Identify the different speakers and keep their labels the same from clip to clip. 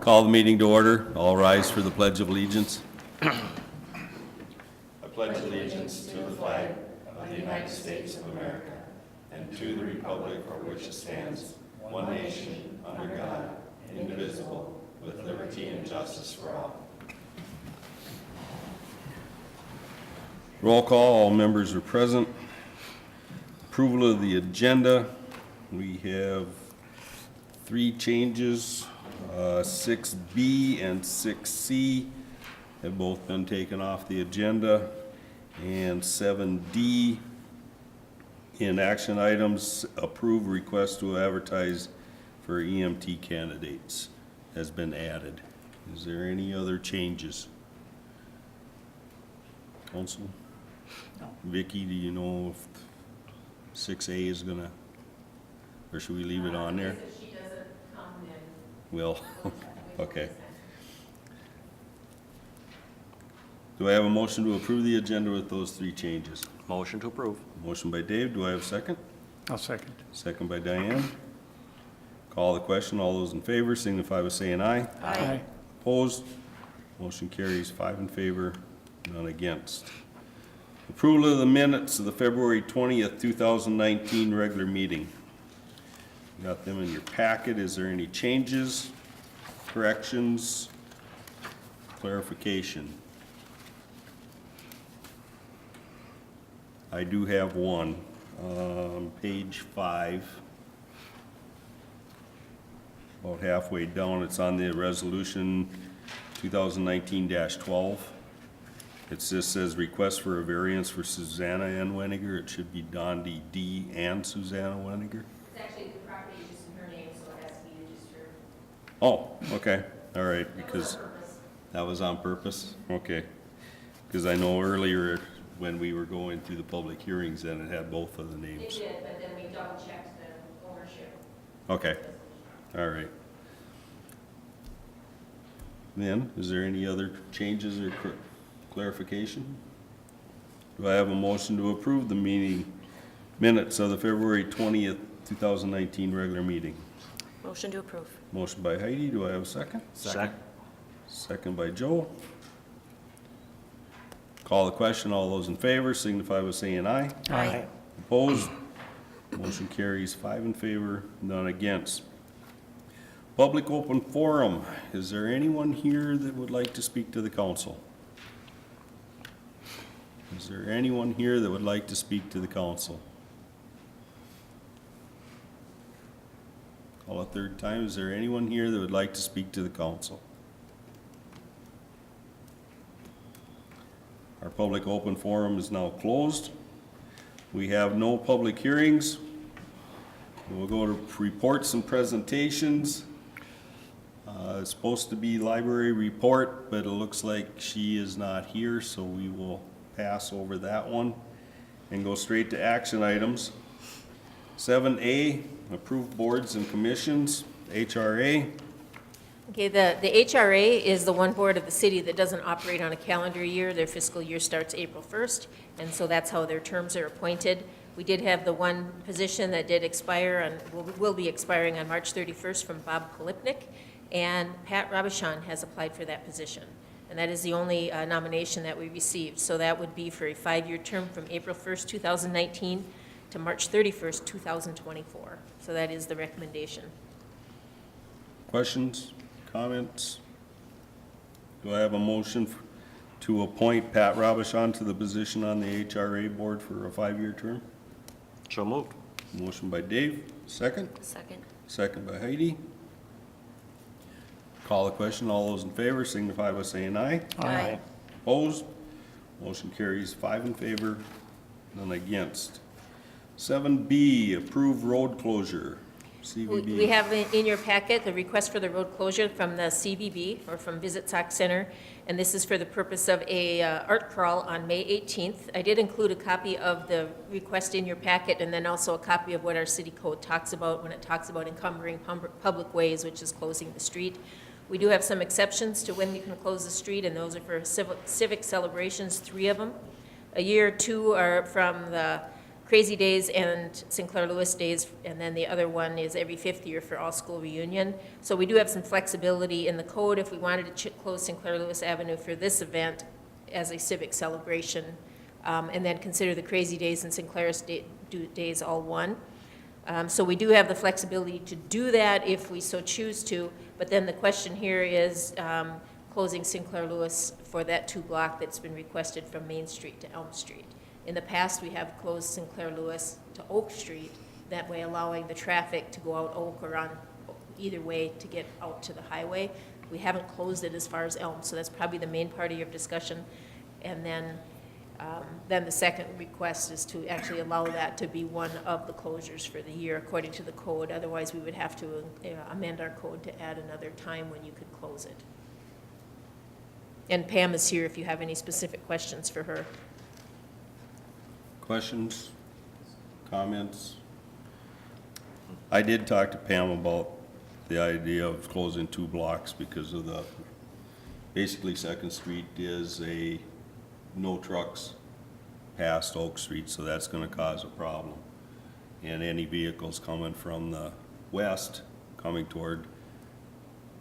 Speaker 1: Call the meeting to order. All rise for the Pledge of Allegiance. I pledge allegiance to the flag of the United States of America and to the republic for which it stands, one nation, under God, indivisible, with liberty and justice for all. Roll call. All members are present. Approval of the agenda. We have 3 changes. 6B and 6C have both been taken off the agenda, and 7D in action items, approve request to advertise for EMT candidates has been added. Is there any other changes? Council?
Speaker 2: No.
Speaker 1: Vicky, do you know if 6A is gonna, or should we leave it on there? Will, okay. Do I have a motion to approve the agenda with those 3 changes?
Speaker 3: Motion to approve.
Speaker 1: Motion by Dave, do I have a second?
Speaker 2: I'll second.
Speaker 1: Second by Diane. Call the question, all those in favor signify by saying aye.
Speaker 2: Aye.
Speaker 1: Opposed? Motion carries 5 in favor, none against. Approval of the minutes of the February 20th, 2019 regular meeting. You got them in your packet. Is there any changes, corrections, clarification? I do have one, page 5. About halfway down, it's on the resolution 2019-12. It just says request for a variance for Susanna N. Weniger. It should be Dondi D. and Susanna Weniger.
Speaker 4: It's actually, the property is just in her name, so it has to be registered.
Speaker 1: Oh, okay, all right, because that was on purpose, okay. Because I know earlier when we were going through the public hearings, then it had both of the
Speaker 4: It
Speaker 1: names.
Speaker 4: did, but then we double checked the ownership.
Speaker 1: Okay, all right. Then, is there any other changes or clarification? Do I have a motion to approve the meeting minutes of the February 20th, 2019 regular meeting?
Speaker 5: Motion to approve.
Speaker 1: Motion by Heidi, do I have a second?
Speaker 3: Second.
Speaker 1: Second by Joe. Call the question, all those in favor signify by saying aye.
Speaker 5: Aye.
Speaker 1: Opposed? Motion carries 5 in favor, none against. Public open forum. Is there anyone here that would like to speak to the council? Is there anyone here that would like to speak to the council? Call a third time. Is there anyone here that would like to speak to the council? Our public open forum is now closed. We have no public hearings. We'll go to reports and presentations. It's supposed to be library report, but it looks like she is not here, so we will pass over that one and go straight to action items. 7A, approved boards and commissions, HRA.
Speaker 4: Okay, the HRA is the one board of the city that doesn't operate on a calendar year. Their fiscal year starts April 1st, and so that's how their terms are appointed. We did have the one position that did expire and will be expiring on March 31st from Bob Kolipnik, and Pat Robichon has applied for that position. And that is the only nomination that we received. So that would be for a 5-year term from April 1st, 2019 to March 31st, 2024. So that is the recommendation.
Speaker 1: Questions, comments? Do I have a motion to appoint Pat Robichon to the position on the HRA board for a 5-year term?
Speaker 3: So moved.
Speaker 1: Motion by Dave, second.
Speaker 5: Second.
Speaker 1: Second by Heidi. Call the question. All those in favor signify by saying aye.
Speaker 5: Aye.
Speaker 1: Opposed? Motion carries 5 in favor, none against. 7B, approve road closure, CVB.
Speaker 4: We have in your packet the request for the road closure from the CVB, or from Visit Sauk Center, and this is for the purpose of a art crawl on May 18th. I did include a copy of the request in your packet, and then also a copy of what our city code talks about when it talks about encumbering public ways, which is closing the street. We do have some exceptions to when you can close the street, and those are for civic celebrations, 3 of them. A year or 2 are from the Crazy Days and Sinclair Lewis Days, and then the other one is every fifth year for All School Reunion. So we do have some flexibility in the code if we wanted to close Sinclair Lewis Avenue for this event as a civic celebration, and then consider the Crazy Days and Sinclair's Days all one. So we do have the flexibility to do that if we so choose to, but then the question here is closing Sinclair Lewis for that 2 block that's been requested from Main Street to Elm Street. In the past, we have closed Sinclair Lewis to Oak Street, that way allowing the traffic to go out Oak or on either way to get out to the highway. We haven't closed it as far as Elm, so that's probably the main part of your discussion. And then the second request is to actually allow that to be one of the closures for the year according to the code. Otherwise, we would have to amend our code to add another time when you could close it. And Pam is here if you have any specific questions for her.
Speaker 1: Questions, comments? I did talk to Pam about the idea of closing 2 blocks because of basically 2nd Street is no trucks past Oak Street, so that's gonna cause a problem. And any vehicles coming from the west, coming toward,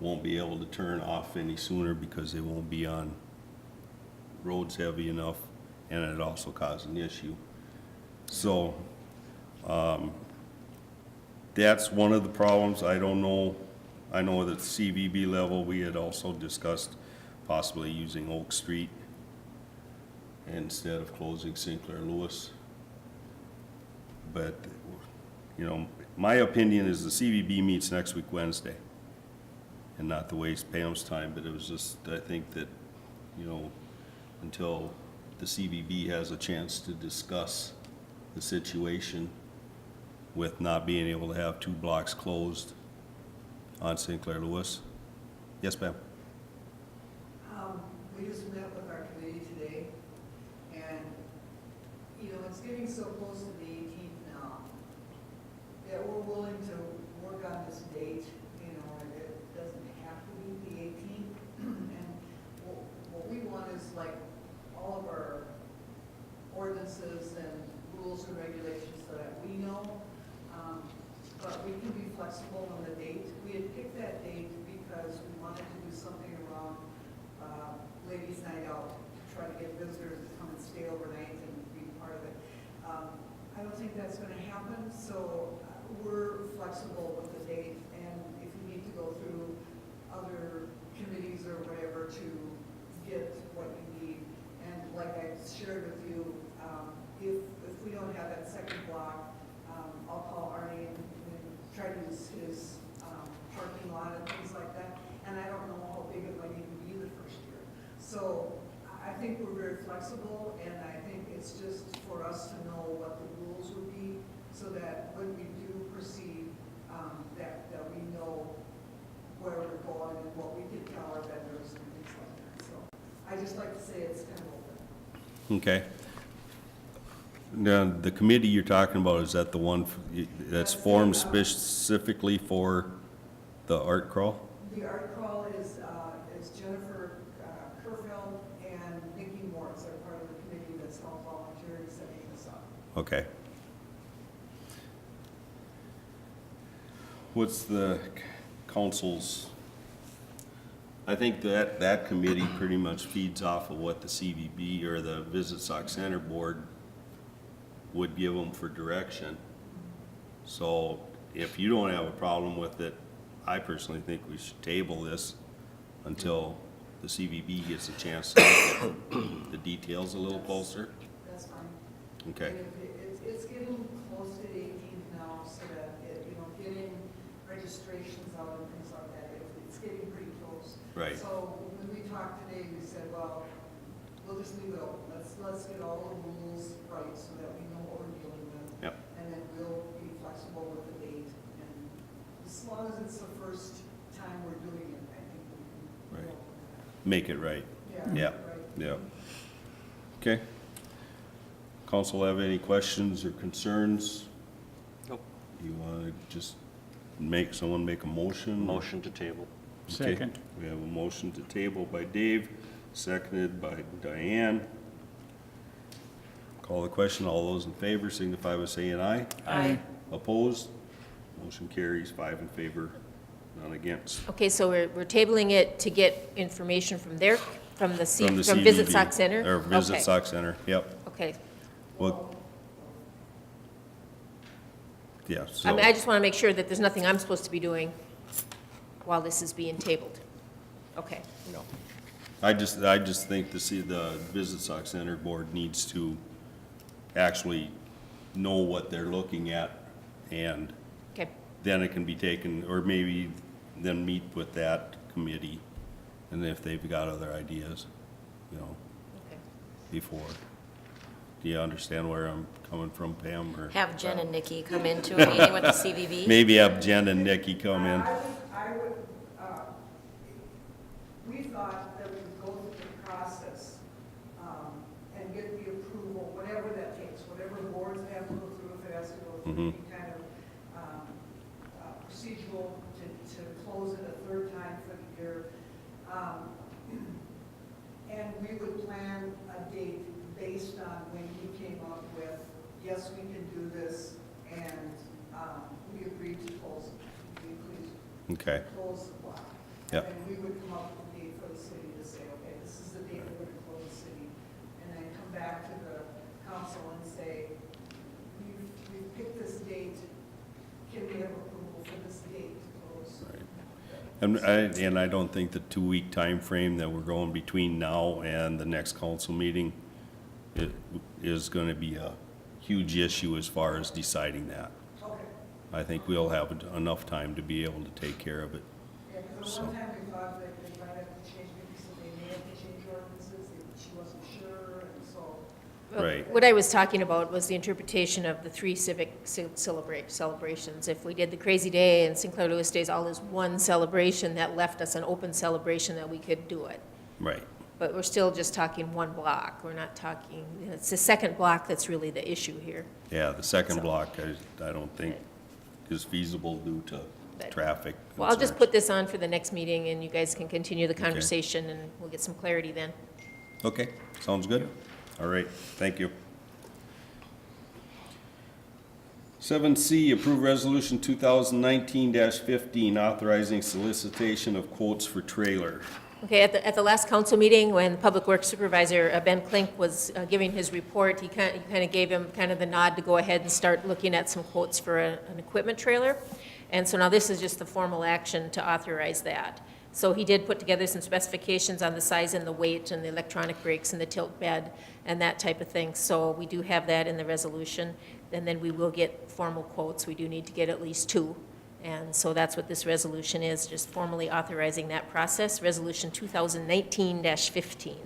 Speaker 1: won't be able to turn off any sooner because they won't be on roads heavy enough, and it also causes an issue. So, that's one of the problems. I don't know, I know that CVB level, we had also discussed possibly using Oak Street instead of closing Sinclair Lewis. But, you know, my opinion is the CVB meets next week Wednesday, and not to waste Pam's time, but it was just, I think that, you know, until the CVB has a chance to discuss the situation with not being able to have 2 blocks closed on Sinclair Lewis. Yes, ma'am?
Speaker 5: We just met with our committee today, and, you know, it's getting so close to the 18th now that we're willing to work on this date, you know, and it doesn't have to be the 18th. And what we want is like all of our ordinances and rules and regulations so that we know, but we can be flexible on the date. We had picked that date because we wanted to do something around ladies' night out, to try to get visitors to come and stay overnight and be part of it. I don't think that's gonna happen, so we're flexible with the date, and if you need to go through other committees or whatever to get what you need. And like I shared with you, if we don't have that 2nd block, I'll call Arnie and try to use his parking lot and things like that. And I don't know how big it might even be the first year. So I think we're very flexible, and I think it's just for us to know what the rules would be so that when we do proceed, that we know where we're going and what we can tell our vendors and things like that. So I just like to say it's kind of open.
Speaker 1: Okay. Now, the committee you're talking about, is that the one that's formed specifically for the art crawl?
Speaker 5: The art crawl is Jennifer Kerfeld and Nikki Morris are part of the committee that's all volunteering setting this up.
Speaker 1: Okay. What's the council's, I think that committee pretty much feeds off of what the CVB or the Visit Sauk Center Board would give them for direction. So if you don't have a problem with it, I personally think we should table this until the CVB gets a chance to look at the details a little closer.
Speaker 5: That's fine.
Speaker 1: Okay.
Speaker 5: It's getting close to the 18th now, so that, you know, getting registrations out and things like that, it's getting pretty close.
Speaker 1: Right.
Speaker 5: So when we talked today, we said, well, we'll just leave it open. Let's get all the rules right so that we know what we're dealing with.
Speaker 1: Yep.
Speaker 5: And then we'll be flexible with the date. And as long as it's the first time we're doing it, I think we can.
Speaker 1: Right.
Speaker 5: go with that.
Speaker 1: Make it right. Yeah.
Speaker 5: Right.
Speaker 1: Yeah. Okay. Council have any questions or concerns?
Speaker 3: Nope.
Speaker 1: You want to just someone make a motion?
Speaker 3: Motion to table.
Speaker 1: Okay.
Speaker 2: Second.
Speaker 1: We have a motion to table by Dave, seconded by Diane. Call the question. All those in favor signify by saying aye.
Speaker 2: Aye.
Speaker 1: Opposed? Motion carries 5 in favor, none against.
Speaker 4: Okay, so we're tabling it to get information from their, from the,
Speaker 1: From the
Speaker 4: from Visit
Speaker 1: CVB,
Speaker 4: Sauk Center?
Speaker 1: Or Visit
Speaker 4: Okay,
Speaker 1: Sauk Center, yep.
Speaker 4: Okay.
Speaker 1: Well, yeah,
Speaker 4: I
Speaker 1: so,
Speaker 4: mean, I just want to make sure that there's nothing I'm supposed to be doing while this is being tabled. Okay.
Speaker 3: No.
Speaker 1: I just think the Visit Sauk Center Board needs to actually know what they're looking at, and
Speaker 4: Okay.
Speaker 1: then it can be taken, or maybe then meet with that committee, and if they've got other ideas, you know,
Speaker 4: Okay.
Speaker 1: before. Do you understand where I'm coming from, Pam, or?
Speaker 6: Have Jen and Nikki come into a meeting with the CVB?
Speaker 1: Maybe have Jen and Nikki come in.
Speaker 5: We thought that we would go through the process, and get the approval, whatever that takes, whatever boards have to go through, if it has to go through any kind of, procedural to close it a third time for the year. And we would plan a date based on when we came up with, yes, we can do this, and, we agreed to close, we agreed to
Speaker 1: Okay,
Speaker 5: close the block.
Speaker 1: Yep.
Speaker 5: And we would come up with a date for the city to say, okay, this is the date we're going to close the city. And then come back to the council and say, we've picked this date, can we have approval for this date to close?
Speaker 1: right. And I don't think the 2-week time frame that we're going between now and the next council meeting is gonna be a huge issue as far as deciding that.
Speaker 5: Okay,
Speaker 1: I think we'll have enough time to be able to take care of it.
Speaker 5: yeah, because
Speaker 1: So-
Speaker 5: one time we thought that they might have to change, maybe so they may have to change ordinances, she wasn't sure, and so.
Speaker 1: Right.
Speaker 4: What I was talking about was the interpretation of the 3 civic celebrations. If we did the Crazy Day and Sinclair Lewis Days all as one celebration, that left us an open celebration that we could do it.
Speaker 1: Right,
Speaker 4: But we're still just talking one block. We're not talking, it's the second block that's really the issue here.
Speaker 1: yeah, the second block, I don't think is feasible due to
Speaker 4: But-
Speaker 1: traffic.
Speaker 4: Well, I'll just
Speaker 1: concerns.
Speaker 4: put this on for the next meeting, and you guys can continue the conversation, and we'll get some clarity then.
Speaker 1: Okay, sounds good. All right, thank you. 7C, approve resolution 2019-15, authorizing solicitation of quotes for trailer.
Speaker 4: Okay, at the last council meeting, when Public Works Supervisor Ben Klink was giving his report, he kind of gave him kind of the nod to go ahead and start looking at some quotes for an equipment trailer. And so now this is just the formal action to authorize that. So he did put together some specifications on the size and the weight and the electronic brakes and the tilt bed and that type of thing. So we do have that in the resolution, and then we will get formal quotes. We do need to get at least 2. And so that's what this resolution is, just formally authorizing that process, Resolution 2019-15.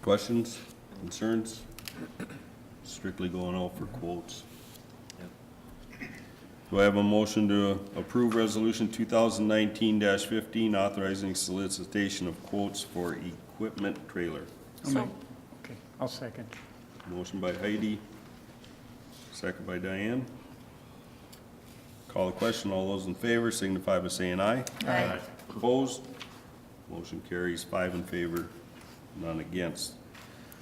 Speaker 1: Questions, concerns? Strictly going out for quotes. Do I have a motion to approve resolution 2019-15, authorizing solicitation of quotes for equipment trailer?
Speaker 2: Okay, I'll second.
Speaker 1: Motion by Heidi, second by Diane. Call the question. All those in favor signify by saying aye.
Speaker 6: Aye.
Speaker 1: Opposed? Motion carries 5 in favor, none against.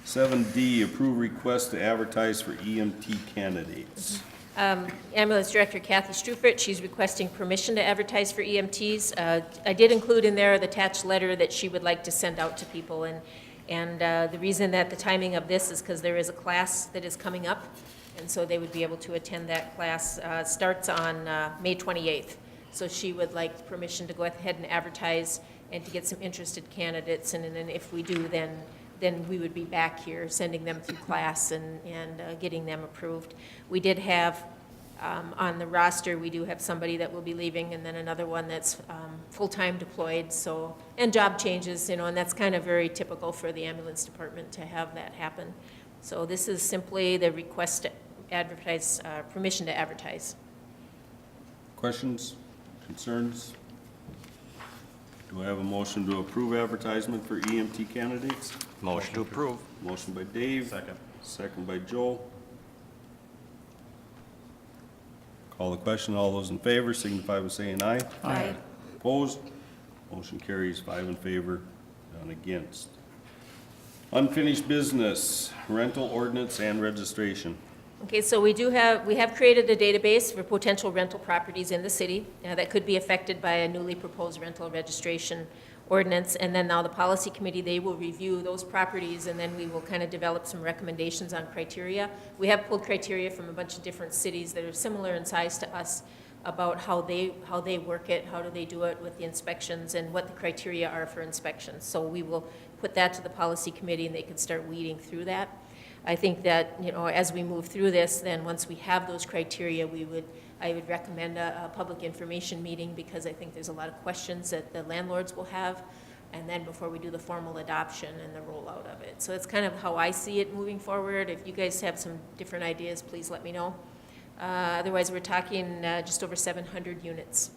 Speaker 1: 7D, approve request to advertise for EMT candidates.
Speaker 4: Ambulance Director Kathy Strufert, she's requesting permission to advertise for EMTs. I did include in there the attached letter that she would like to send out to people, and the reason that the timing of this is because there is a class that is coming up, and so they would be able to attend that class. Starts on May 28th. So she would like permission to go ahead and advertise and to get some interested candidates, and then if we do, then we would be back here sending them through class and getting them approved. We did have, on the roster, we do have somebody that will be leaving, and then another one that's full-time deployed, so, and job changes, and that's kind of very typical for the ambulance department to have that happen. So this is simply the request to advertise, permission to advertise.
Speaker 1: Questions, concerns? Do I have a motion to approve advertisement for EMT candidates?
Speaker 3: Motion to approve.
Speaker 1: Motion by Dave.
Speaker 3: Second.
Speaker 1: Second by Joel. Call the question. All those in favor signify by saying aye.
Speaker 6: Aye.
Speaker 1: Opposed? Motion carries 5 in favor, none against. Unfinished business, rental ordinance and registration.
Speaker 4: Okay, so we have created a database for potential rental properties in the city that could be affected by a newly proposed rental registration ordinance. And then now the policy committee, they will review those properties, and then we will kind of develop some recommendations on criteria. We have pulled criteria from a bunch of different cities that are similar in size to us about how they work it, how do they do it with the inspections, and what the criteria are for inspections. So we will put that to the policy committee, and they can start weeding through that. I think that, you know, as we move through this, then once we have those criteria, I would recommend a public information meeting, because I think there's a lot of questions that the landlords will have, and then before we do the formal adoption and the rollout of it. So it's kind of how I see it moving forward. If you guys have some different ideas, please let me know. Otherwise, we're talking just over 700 units.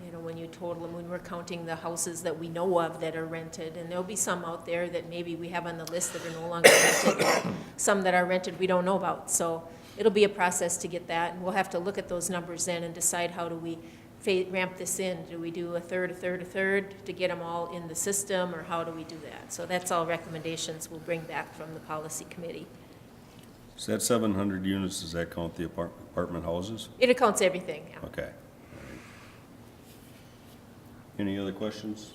Speaker 4: You know, when you total them, when we're counting the houses that we know of that are rented, and there'll be some out there that maybe we have on the list that are no longer rented, or some that are rented we don't know about. So it'll be a process to get that, and we'll have to look at those numbers then and decide how do we ramp this in. Do we do a third to get them all in the system, or how do we do that? So that's all recommendations we'll bring back from the policy committee.
Speaker 1: So that 700 units, does that count the apartment houses?
Speaker 4: It accounts everything, yeah.
Speaker 1: Okay. Any other questions?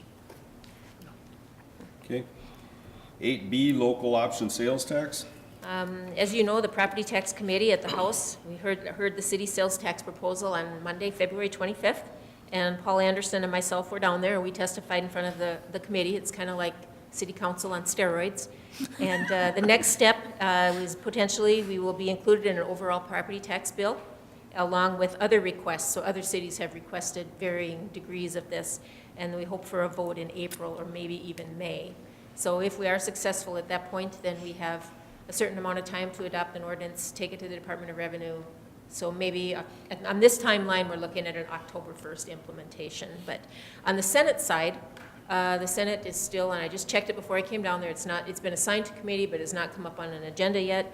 Speaker 1: Okay. 8B, local option sales tax.
Speaker 4: As you know, the property tax committee at the House, we heard the city sales tax proposal on Monday, February 25th, and Paul Anderson and myself were down there, and we testified in front of the committee. It's kind of like city council on steroids. And the next step is potentially we will be included in an overall property tax bill, along with other requests. So other cities have requested varying degrees of this, and we hope for a vote in April or maybe even May. So if we are successful at that point, then we have a certain amount of time to adopt an ordinance, take it to the Department of Revenue. So maybe on this timeline, we're looking at an October 1st implementation. But on the Senate side, the Senate is still, and I just checked it before I came down there, it's been assigned to committee, but it's not come up on an agenda yet.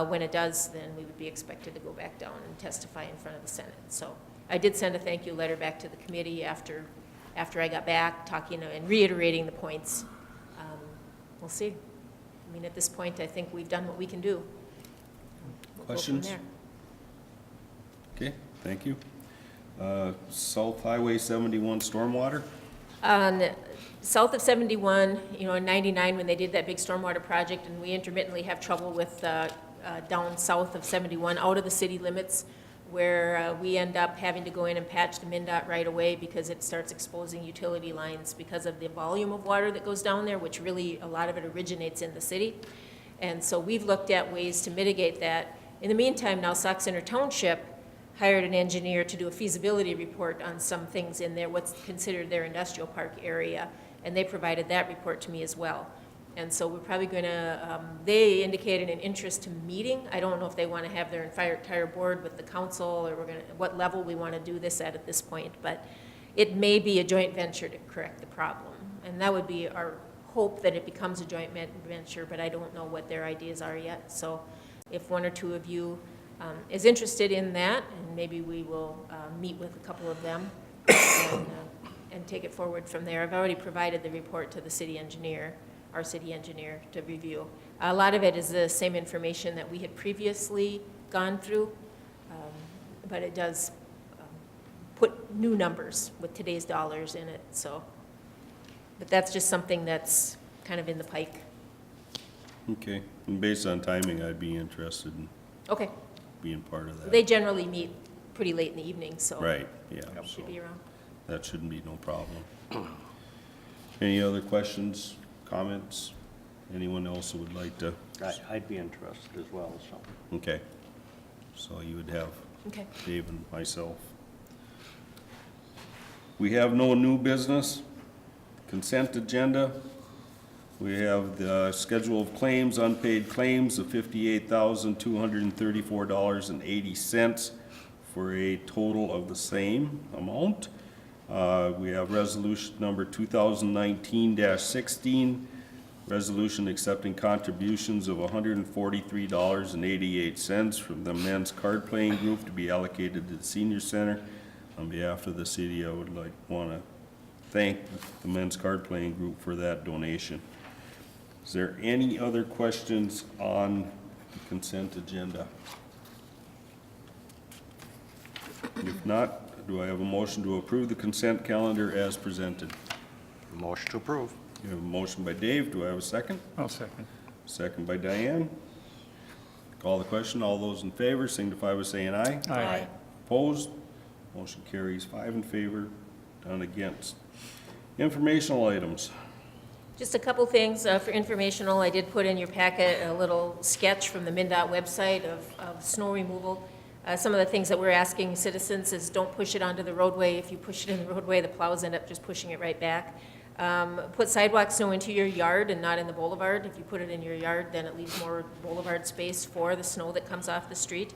Speaker 4: When it does, then we would be expected to go back down and testify in front of the Senate. So I did send a thank you letter back to the committee after I got back, talking and reiterating the points. We'll see. I mean, at this point, I think we've done what we can do. We'll go from
Speaker 1: Questions?
Speaker 4: there.
Speaker 1: Okay, thank you. South Highway 71 stormwater.
Speaker 4: South of 71, you know, in 99, when they did that big stormwater project, and we intermittently have trouble with down south of 71, out of the city limits, where we end up having to go in and patch the MnDOT right away because it starts exposing utility lines because of the volume of water that goes down there, which really, a lot of it originates in the city. And so we've looked at ways to mitigate that. In the meantime, now Sauk Center Township hired an engineer to do a feasibility report on some things in there, what's considered their industrial park area, and they provided that report to me as well. And so we're probably going to, they indicated an interest to meeting. I don't know if they want to have their entire board with the council, or what level we want to do this at this point, but it may be a joint venture to correct the problem. And that would be our hope, that it becomes a joint venture, but I don't know what their ideas are yet. So if one or two of you is interested in that, and maybe we will meet with a couple of them and take it forward from there. I've already provided the report to the city engineer, our city engineer, to review. A lot of it is the same information that we had previously gone through, but it does put new numbers with today's dollars in it. So, but that's just something that's kind of in the pike.
Speaker 1: Okay, and based on timing, I'd be interested in
Speaker 4: Okay.
Speaker 1: being part of that.
Speaker 4: They generally meet pretty late in the evening, so.
Speaker 1: Right, yeah, so
Speaker 4: Should be around.
Speaker 1: that shouldn't be no problem. Any other questions, comments? Anyone else who would like to?
Speaker 3: I'd be interested as well, so.
Speaker 1: Okay, so you would have
Speaker 4: Okay.
Speaker 1: Dave and myself. We have no new business. Consent agenda. We have the schedule of claims, unpaid claims of $58,234.80 for a total of the same amount. We have resolution number 2019-16, resolution accepting contributions of $143.88 from the men's card playing group to be allocated to the senior center. On behalf of the city, I want to thank the men's card playing group for that donation. Is there any other questions on the consent agenda? If not, do I have a motion to approve the consent calendar as presented?
Speaker 3: Motion to approve.
Speaker 1: You have a motion by Dave, do I have a second?
Speaker 2: I'll second.
Speaker 1: Second by Diane. Call the question, all those in favor signify by saying aye.
Speaker 2: Aye.
Speaker 1: Opposed? Motion carries 5 in favor, none against. Informational items.
Speaker 4: Just a couple things for informational. I did put in your packet a little sketch from the MnDOT website of snow removal. Some of the things that we're asking citizens is don't push it onto the roadway. If you push it in the roadway, the plows end up just pushing it right back. Put sidewalk snow into your yard and not in the boulevard. If you put it in your yard, then it leaves more boulevard space for the snow that comes off the street.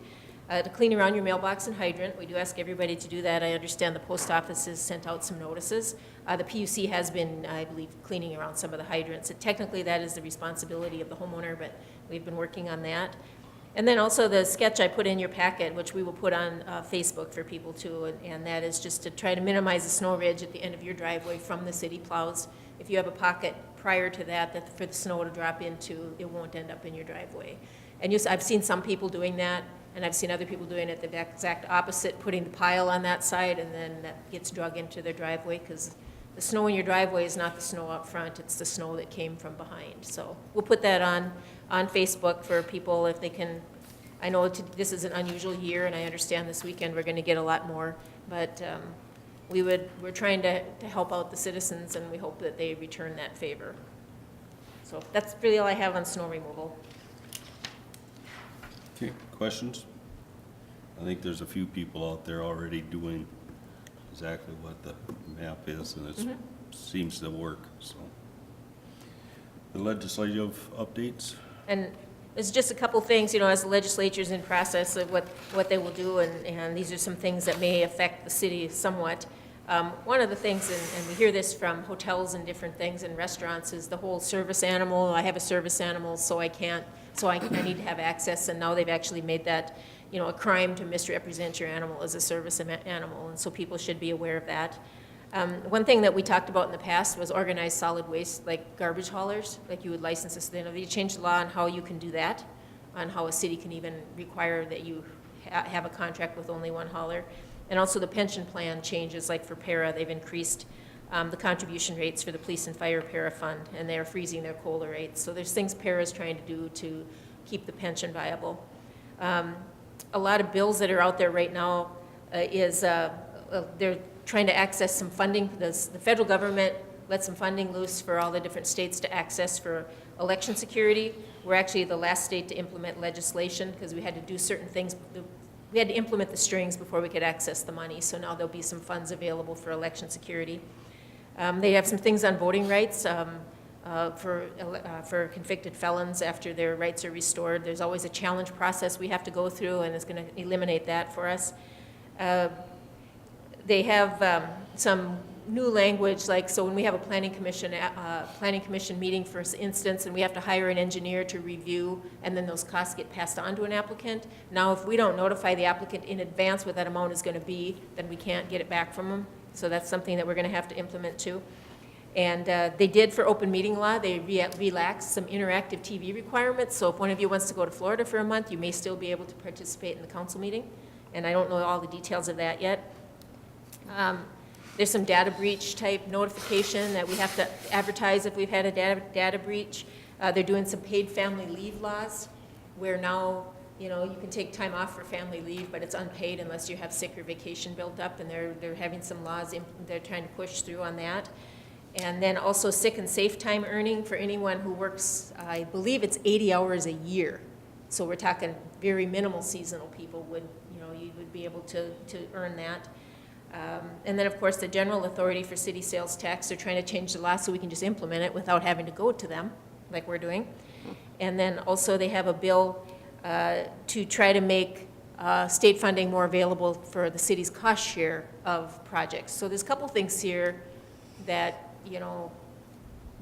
Speaker 4: To clean around your mailbox and hydrant, we do ask everybody to do that. I understand the post office has sent out some notices. The PUC has been, I believe, cleaning around some of the hydrants. Technically, that is the responsibility of the homeowner, but we've been working on that. And then also the sketch I put in your packet, which we will put on Facebook for people too, and that is just to try to minimize the snow ridge at the end of your driveway from the city plows. If you have a pocket prior to that for the snow to drop into, it won't end up in your driveway. And I've seen some people doing that, and I've seen other people doing it the exact opposite, putting the pile on that side, and then that gets drug into their driveway, because the snow in your driveway is not the snow up front, it's the snow that came from behind. So we'll put that on Facebook for people if they can. I know this is an unusual year, and I understand this weekend we're going to get a lot more, but we're trying to help out the citizens, and we hope that they return that favor. So that's really all I have on snow removal.
Speaker 1: Okay, questions? I think there's a few people out there already doing exactly what the map is, and it seems to work, so. The legislative updates?
Speaker 4: And there's just a couple things, as the legislature's in process of what they will do, and these are some things that may affect the city somewhat. One of the things, and we hear this from hotels and different things and restaurants, is the whole service animal. I have a service animal, so I need to have access, and now they've actually made that, a crime to misrepresent your animal as a service animal, and so people should be aware of that. One thing that we talked about in the past was organized solid waste, like garbage haulers, like you would license this. They changed the law on how you can do that, on how a city can even require that you have a contract with only one hauler. And also the pension plan changes, like for para, they've increased the contribution rates for the police and fire para fund, and they're freezing their COLA rates. So there's things para's trying to do to keep the pension viable. A lot of bills that are out there right now they're trying to access some funding. The federal government let some funding loose for all the different states to access for election security. We're actually the last state to implement legislation because we had to do certain things. We had to implement the strings before we could access the money, so now there'll be some funds available for election security. They have some things on voting rights for convicted felons after their rights are restored. There's always a challenge process we have to go through, and it's going to eliminate that for us. They have some new language, like, so when we have a planning commission meeting, for instance, and we have to hire an engineer to review, and then those costs get passed on to an applicant. Now, if we don't notify the applicant in advance what that amount is going to be, then we can't get it back from them. So that's something that we're going to have to implement too. And they did, for open meeting law, they relaxed some interactive TV requirements. So if one of you wants to go to Florida for a month, you may still be able to participate in the council meeting. And I don't know all the details of that yet. There's some data breach type notification that we have to advertise if we've had a data breach. They're doing some paid family leave laws where now, you can take time off for family leave, but it's unpaid unless you have sick or vacation built up, and they're having some laws they're trying to push through on that. And then also sick and safe time earning for anyone who works, I believe it's 80 hours a year. So we're talking very minimal seasonal people would, you would be able to earn that. And then, of course, the general authority for city sales tax, they're trying to change the law so we can just implement it without having to go to them, like we're doing. And then also they have a bill to try to make state funding more available for the city's cost share of projects. So there's a couple things here that,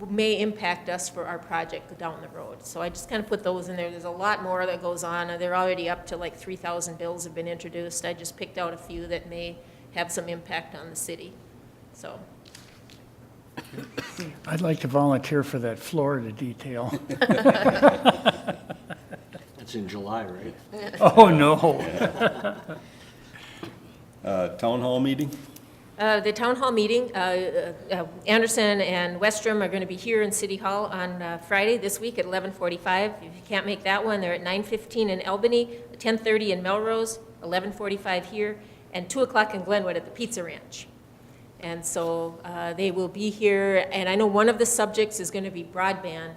Speaker 4: may impact us for our project down the road. So I just kind of put those in there. There's a lot more that goes on. They're already up to like 3,000 bills have been introduced. I just picked out a few that may have some impact on the city. So
Speaker 2: I'd like to volunteer for that Florida detail.
Speaker 3: It's in July, right?
Speaker 2: Oh, no.
Speaker 1: Town hall meeting?
Speaker 4: The town hall meeting, Anderson and Westrom are going to be here in City Hall on Friday this week at 11:45. If you can't make that one, they're at 9:15 in Albany, 10:30 in Melrose, 11:45 here, and 2 o'clock in Glenwood at the Pizza Ranch. And so they will be here, and I know one of the subjects is going to be broadband,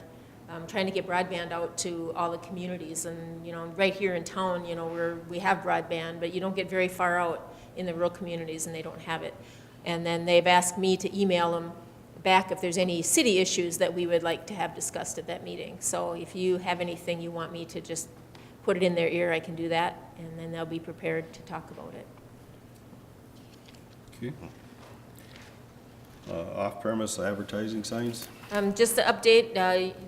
Speaker 4: trying to get broadband out to all the communities. And, you know, right here in town, you know, we have broadband, but you don't get very far out in the rural communities, and they don't have it. And then they've asked me to email them back if there's any city issues that we would like to have discussed at that meeting. So if you have anything you want me to just put it in their ear, I can do that, and then they'll be prepared to talk about it.
Speaker 1: Okay. Off-premise advertising signs?
Speaker 4: Just to update,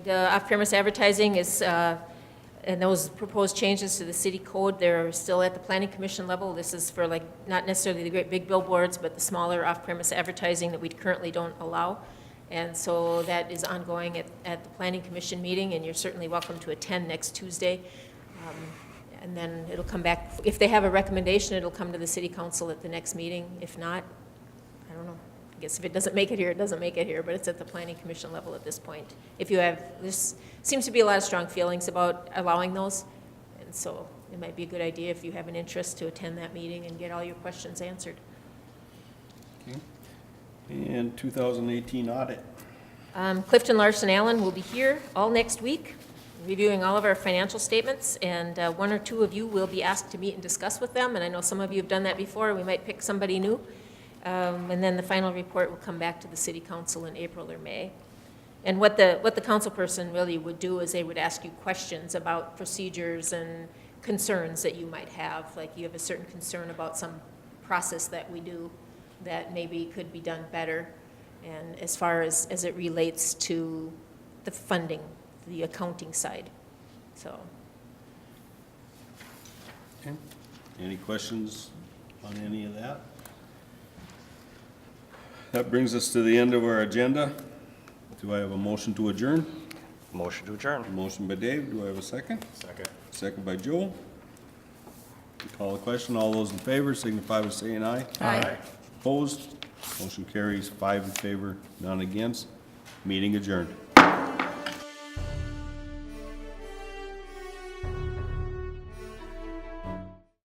Speaker 4: the off-premise advertising is, and those proposed changes to the city code, they're still at the planning commission level. This is for like, not necessarily the great big billboards, but the smaller off-premise advertising that we currently don't allow. And so that is ongoing at the planning commission meeting, and you're certainly welcome to attend next Tuesday. And then it'll come back, if they have a recommendation, it'll come to the city council at the next meeting. If not, I don't know. I guess if it doesn't make it here, it doesn't make it here, but it's at the planning commission level at this point. If you have, there seems to be a lot of strong feelings about allowing those, and so it might be a good idea if you have an interest to attend that meeting and get all your questions answered.
Speaker 1: Okay. And 2018 audit?
Speaker 4: Clifton Larson Allen will be here all next week, reviewing all of our financial statements, and one or two of you will be asked to meet and discuss with them, and I know some of you have done that before. We might pick somebody new. And then the final report will come back to the city council in April or May. And what the council person really would do is they would ask you questions about procedures and concerns that you might have. Like you have a certain concern about some process that we do that maybe could be done better. And as far as it relates to the funding, the accounting side, so.
Speaker 1: Okay. Any questions on any of that? That brings us to the end of our agenda. Do I have a motion to adjourn?
Speaker 3: Motion to adjourn.
Speaker 1: Motion by Dave, do I have a second?
Speaker 3: Second.
Speaker 1: Second by Joel. Call the question, all those in favor signify by saying aye.
Speaker 6: Aye.
Speaker 1: Opposed? Motion carries 5 in favor, none against. Meeting adjourned.